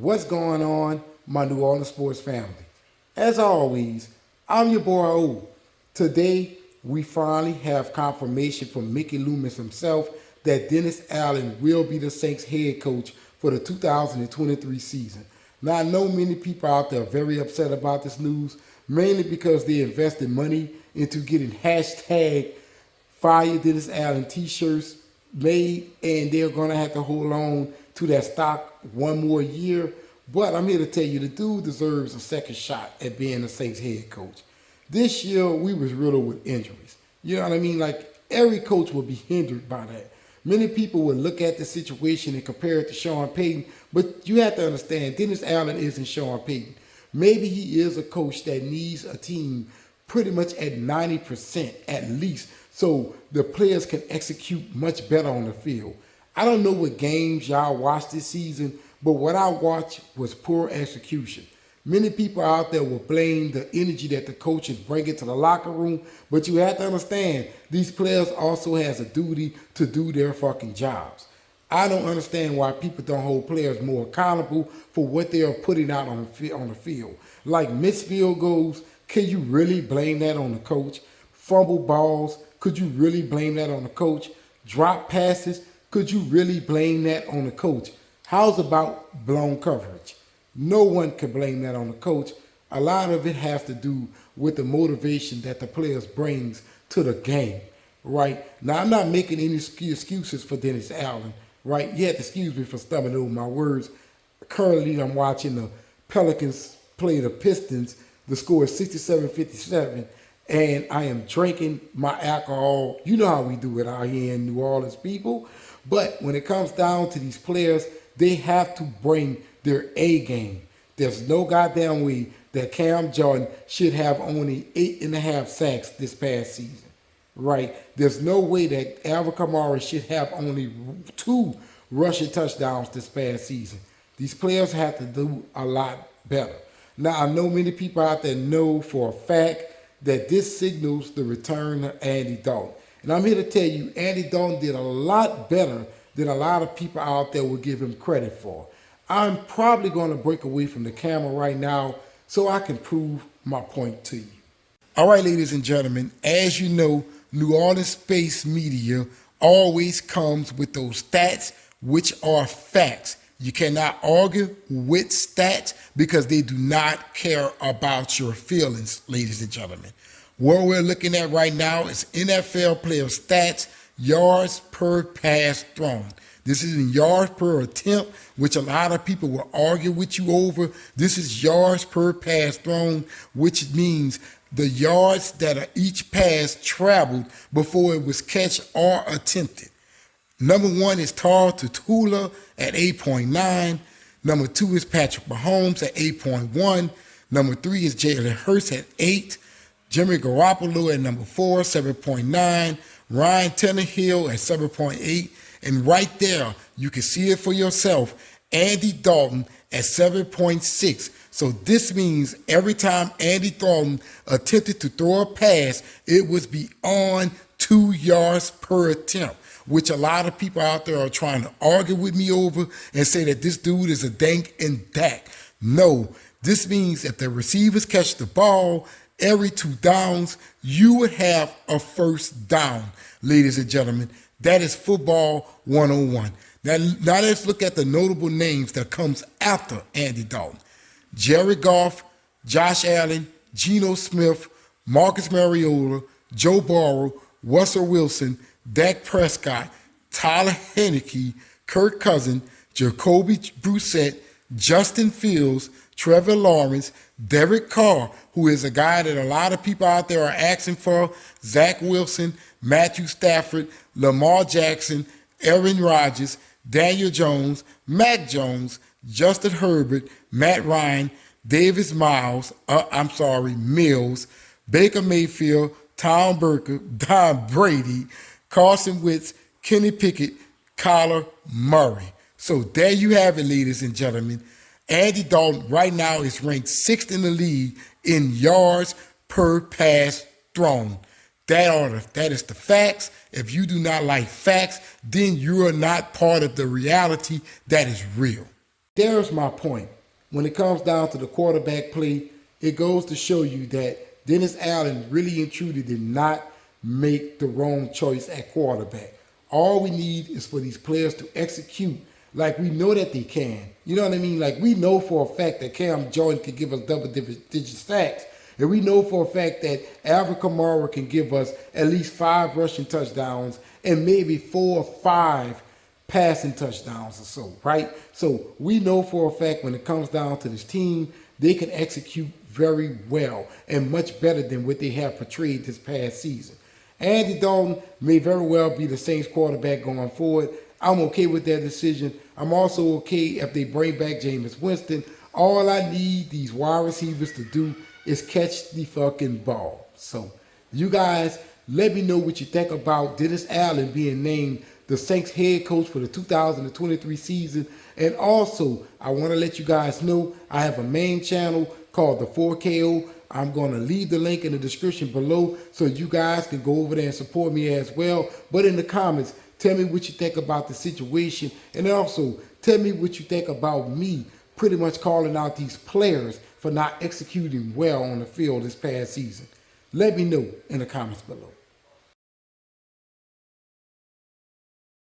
What's going on, my New Orleans sports family? As always, I'm your boy O. Today, we finally have confirmation from Mickey Loomis himself that Dennis Allen will be the Saints head coach for the 2023 season. Now, I know many people out there are very upset about this news, mainly because they invested money into getting hashtag Fire Dennis Allen t-shirts made, and they're going to have to hold on to that stock one more year. But I'm here to tell you, the dude deserves a second shot at being the Saints head coach. This year, we was riddled with injuries. You know what I mean? Like, every coach will be hindered by that. Many people will look at the situation and compare it to Sean Payton, but you have to understand, Dennis Allen isn't Sean Payton. Maybe he is a coach that needs a team pretty much at 90% at least, so the players can execute much better on the field. I don't know what games y'all watched this season, but what I watched was poor execution. Many people out there will blame the energy that the coaches bring into the locker room, but you have to understand, these players also has a duty to do their fucking jobs. I don't understand why people don't hold players more accountable for what they are putting out on the field. Like missed field goals, can you really blame that on the coach? Fumble balls, could you really blame that on the coach? Drop passes, could you really blame that on the coach? How's about blown coverage? No one can blame that on the coach. A lot of it has to do with the motivation that the players brings to the game, right? Now, I'm not making any excuses for Dennis Allen, right? You have to excuse me for stumbling over my words. Currently, I'm watching the Pelicans play the Pistons. The score is 67-57, and I am drinking my alcohol. You know how we do it out here in New Orleans, people. But when it comes down to these players, they have to bring their A game. There's no goddamn way that Cam Jordan should have only 8.5 sacks this past season, right? There's no way that Alvin Kamara should have only 2 rushing touchdowns this past season. These players have to do a lot better. Now, I know many people out there know for a fact that this signals the return of Andy Dalton. And I'm here to tell you, Andy Dalton did a lot better than a lot of people out there will give him credit for. I'm probably going to break away from the camera right now so I can prove my point to you. All right, ladies and gentlemen, as you know, New Orleans-based media always comes with those stats, which are facts. You cannot argue with stats because they do not care about your feelings, ladies and gentlemen. What we're looking at right now is NFL player stats, yards per pass thrown. This is in yards per attempt, which a lot of people will argue with you over. This is yards per pass thrown, which means the yards that are each pass traveled before it was catch or attempted. Number 1 is Tar Tutula at 8.9. Number 2 is Patrick Mahomes at 8.1. Number 3 is Jalen Hurts at 8. Jimmy Garoppolo at number 4, 7.9. Ryan Tannehill at 7.8. And right there, you can see it for yourself, Andy Dalton at 7.6. So this means every time Andy Dalton attempted to throw a pass, it was beyond 2 yards per attempt, which a lot of people out there are trying to argue with me over and say that this dude is a Dank and Dak. No, this means if the receivers catch the ball every 2 downs, you would have a first down, ladies and gentlemen. That is football 101. Now let's look at the notable names that comes after Andy Dalton. Jared Goff, Josh Allen, Geno Smith, Marcus Mariota, Joe Burrow, Russell Wilson, Dak Prescott, Tyler Heineke, Kirk Cousins, Jacoby Brissett, Justin Fields, Trevor Lawrence, Derek Carr, who is a guy that a lot of people out there are asking for, Zach Wilson, Matthew Stafford, Lamar Jackson, Aaron Rodgers, Daniel Jones, Mac Jones, Justin Herbert, Matt Ryan, Mills, Baker Mayfield, Tom Brady, Carson Wentz, Kenny Pickett, Kyler Murray. So there you have it, ladies and gentlemen. Andy Dalton right now is ranked 6th in the league in yards per pass thrown. That is the facts. If you do not like facts, then you are not part of the reality that is real. there's my point. When it comes down to the quarterback play, it goes to show you that Dennis Allen really and truly did not make the wrong choice at quarterback. All we need is for these players to execute like we know that they can. You know what I mean? Like we know for a fact that Cam Jordan can give us double-digit sacks. And we know for a fact that Alvin Kamara can give us at least 5 rushing touchdowns and maybe 4 or 5 passing touchdowns or so, right? So we know for a fact when it comes down to this team, they can execute very well and much better than what they have portrayed this past season. Andy Dalton may very well be the Saints quarterback going forward. I'm okay with that decision. I'm also okay if they bring back Jameis Winston. All I need these wide receivers to do is catch the fucking ball. So you guys, let me know what you think about Dennis Allen being named the Saints head coach for the 2023 season. And also, I want to let you guys know I have a main channel called the 4KO. I'm going to leave the link in the description below so you guys can go over there and support me as well. But in the comments, tell me what you think about the situation. And also, tell me what you think about me pretty much calling out these players for not executing well on the field this past season. Let me know in the comments below.